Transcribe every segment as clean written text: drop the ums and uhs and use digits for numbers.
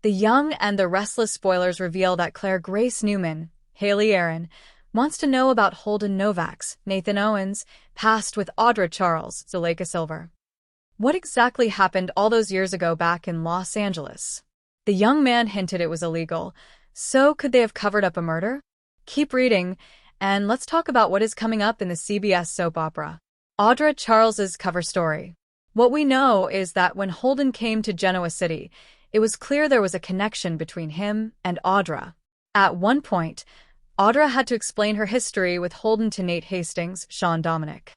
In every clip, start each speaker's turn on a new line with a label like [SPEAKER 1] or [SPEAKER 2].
[SPEAKER 1] The Young and the Restless spoilers reveal that Claire Grace Newman, Haley Aaron, wants to know about Holden Novak's, Nathan Owens, past with Audra Charles, Zuleika Silver. What exactly happened all those years ago back in Los Angeles? The young man hinted it was illegal, so could they have covered up a murder? Keep reading, and let's talk about what is coming up in the CBS soap opera. Audra Charles's cover story. What we know is that when Holden came to Genoa City, it was clear there was a connection between him and Audra. At one point, Audra had to explain her history with Holden to Nate Hastings, Sean Dominic.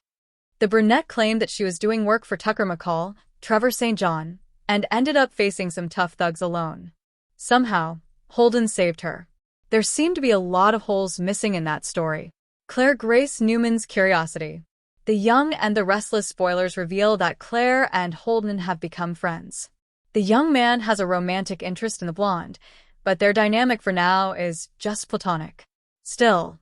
[SPEAKER 1] The brunette claimed that she was doing work for Tucker McCall, Trevor St. John, and ended up facing some tough thugs alone. Somehow, Holden saved her. There seemed to be a lot of holes missing in that story. Claire Grace Newman's curiosity. The Young and the Restless spoilers reveal that Claire and Holden have become friends. The young man has a romantic interest in the blonde, but their dynamic for now is just platonic. Still,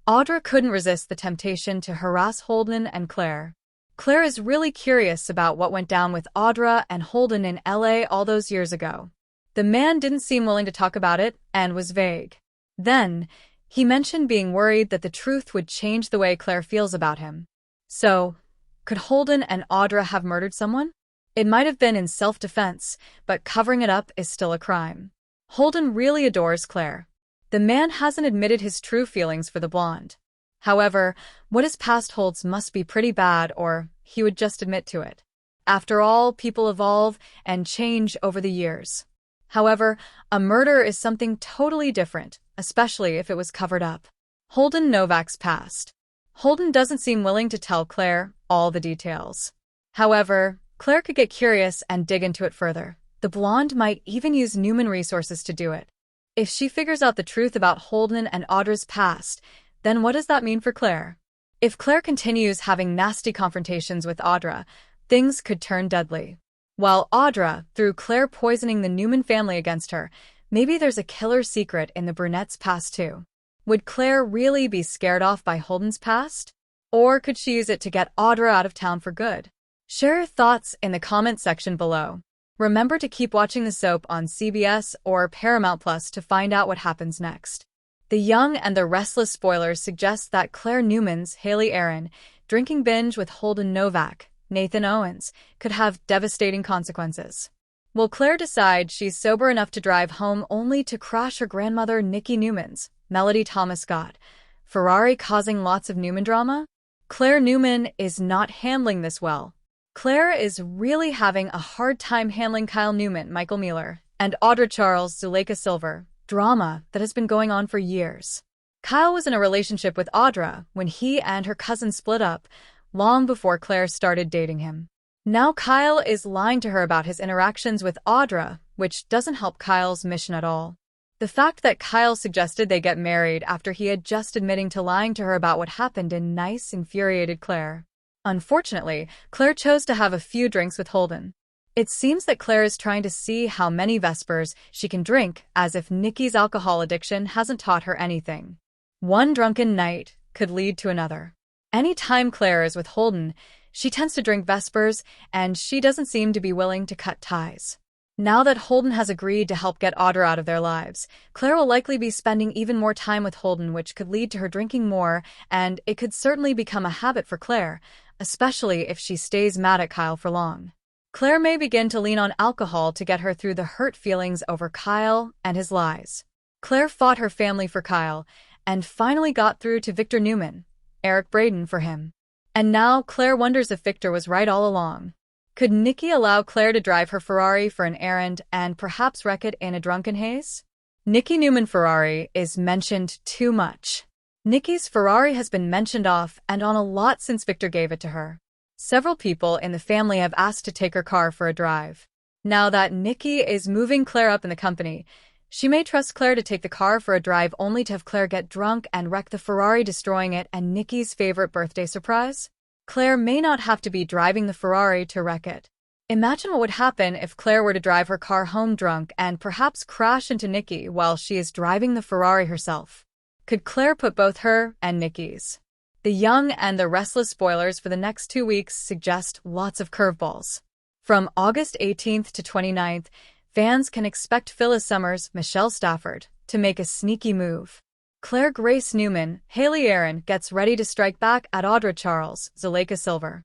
[SPEAKER 1] Audra couldn't resist the temptation to harass Holden and Claire. Claire is really curious about what went down with Audra and Holden in LA all those years ago. The man didn't seem willing to talk about it and was vague. Then, he mentioned being worried that the truth would change the way Claire feels about him. So, could Holden and Audra have murdered someone? It might have been in self-defense, but covering it up is still a crime. Holden really adores Claire. The man hasn't admitted his true feelings for the blonde. However, what his past holds must be pretty bad, or he would just admit to it. After all, people evolve and change over the years. However, a murder is something totally different, especially if it was covered up. Holden Novak's past. Holden doesn't seem willing to tell Claire all the details. However, Claire could get curious and dig into it further. The blonde might even use Newman resources to do it. If she figures out the truth about Holden and Audra's past, then what does that mean for Claire? If Claire continues having nasty confrontations with Audra, things could turn deadly. While Audra, through Claire poisoning the Newman family against her, maybe there's a killer secret in the brunette's past too. Would Claire really be scared off by Holden's past? Or could she use it to get Audra out of town for good? Share your thoughts in the comment section below. Remember to keep watching the soap on CBS or Paramount Plus to find out what happens next. The Young and the Restless spoilers suggest that Claire Newman's Haley Aaron drinking binge with Holden Novak, Nathan Owens, could have devastating consequences. Will Claire decide she's sober enough to drive home only to crash her grandmother Nikki Newman's, Melody Thomas Scott, Ferrari, causing lots of Newman drama? Claire Newman is not handling this well. Claire is really having a hard time handling Kyle Newman, Michael Mueller, and Audra Charles, Zuleika Silver, drama that has been going on for years. Kyle was in a relationship with Audra when he and her cousin split up, long before Claire started dating him. Now Kyle is lying to her about his interactions with Audra, which doesn't help Kyle's mission at all. The fact that Kyle suggested they get married after he had just admitting to lying to her about what happened in Nice infuriated Claire. Unfortunately, Claire chose to have a few drinks with Holden. It seems that Claire is trying to see how many Vespers she can drink, as if Nikki's alcohol addiction hasn't taught her anything. One drunken night could lead to another. Any time Claire is with Holden, she tends to drink Vespers, and she doesn't seem to be willing to cut ties. Now that Holden has agreed to help get Audra out of their lives, Claire will likely be spending even more time with Holden, which could lead to her drinking more, and it could certainly become a habit for Claire, especially if she stays mad at Kyle for long. Claire may begin to lean on alcohol to get her through the hurt feelings over Kyle and his lies. Claire fought her family for Kyle, and finally got through to Victor Newman, Eric Braden for him. And now Claire wonders if Victor was right all along. Could Nikki allow Claire to drive her Ferrari for an errand and perhaps wreck it in a drunken haze? Nikki Newman Ferrari is mentioned too much. Nikki's Ferrari has been mentioned off and on a lot since Victor gave it to her. Several people in the family have asked to take her car for a drive. Now that Nikki is moving Claire up in the company, she may trust Claire to take the car for a drive only to have Claire get drunk and wreck the Ferrari, destroying it and Nikki's favorite birthday surprise. Claire may not have to be driving the Ferrari to wreck it. Imagine what would happen if Claire were to drive her car home drunk and perhaps crash into Nikki while she is driving the Ferrari herself. Could Claire put both her and Nikki's? The Young and the Restless spoilers for the next 2 weeks suggest lots of curveballs. From August 18th to 29th, Fans can expect Phyllis Summers, Michelle Stafford, to make a sneaky move. Claire Grace Newman, Haley Aaron gets ready to strike back at Audra Charles, Zuleika Silver.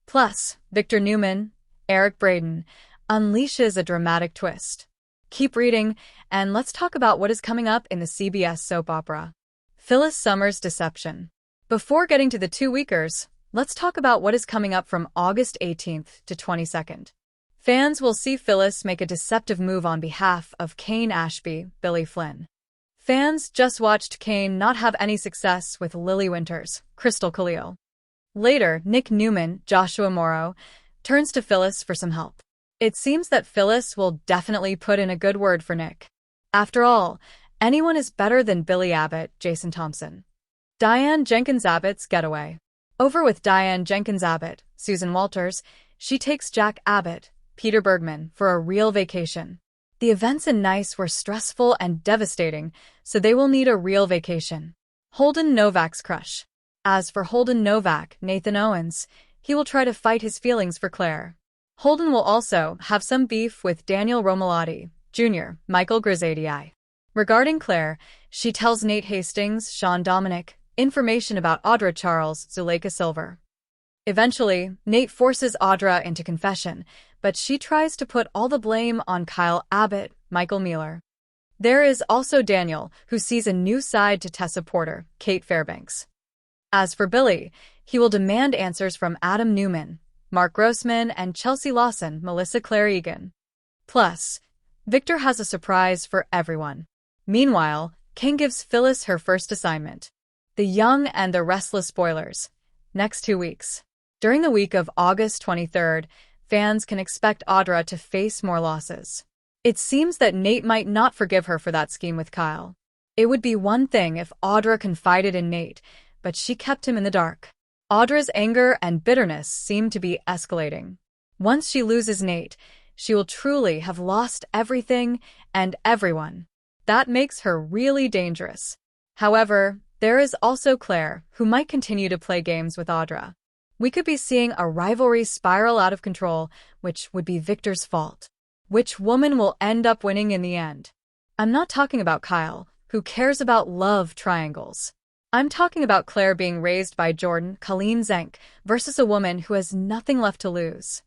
[SPEAKER 1] Plus, Victor Newman, Eric Braeden, unleashes a dramatic twist. Keep reading, and let's talk about what is coming up in the CBS soap opera. Phyllis Summers' Deception. Before getting to the two-weekers, let's talk about what is coming up from August 18th to 22nd. Fans will see Phyllis make a deceptive move on behalf of Kane Ashby, Billy Flynn. Fans just watched Kane not have any success with Lily Winters, Crystal Khalil. Later, Nick Newman, Joshua Morrow, turns to Phyllis for some help. It seems that Phyllis will definitely put in a good word for Nick. After all, anyone is better than Billy Abbott, Jason Thompson. Diane Jenkins Abbott's getaway. Over with Diane Jenkins Abbott, Susan Walters, she takes Jack Abbott, Peter Bergman, for a real vacation. The events in Nice were stressful and devastating, so they will need a real vacation. Holden Novak's crush. As for Holden Novak, Nathan Owens, he will try to fight his feelings for Claire. Holden will also have some beef with Daniel Romalotti, Jr., Michael Grisadii. Regarding Claire, she tells Nate Hastings, Sean Dominic, information about Audra Charles, Zuleika Silver. Eventually, Nate forces Audra into confession, but she tries to put all the blame on Kyle Abbott, Michael Mueller. There is also Daniel, who sees a new side to Tessa Porter, Kate Fairbanks. As for Billy, he will demand answers from Adam Newman, Mark Grossman, and Chelsea Lawson, Melissa Claire Egan. Plus, Victor has a surprise for everyone. Meanwhile, King gives Phyllis her first assignment. The Young and the Restless spoilers. Next 2 weeks. During the week of August 23rd, fans can expect Audra to face more losses. It seems that Nate might not forgive her for that scheme with Kyle. It would be one thing if Audra confided in Nate, but she kept him in the dark. Audra's anger and bitterness seem to be escalating. Once she loses Nate, she will truly have lost everything and everyone. That makes her really dangerous. However, there is also Claire, who might continue to play games with Audra. We could be seeing a rivalry spiral out of control, which would be Victor's fault. Which woman will end up winning in the end? I'm not talking about Kyle, who cares about love triangles. I'm talking about Claire being raised by Jordan, Colleen Zenk, versus a woman who has nothing left to lose.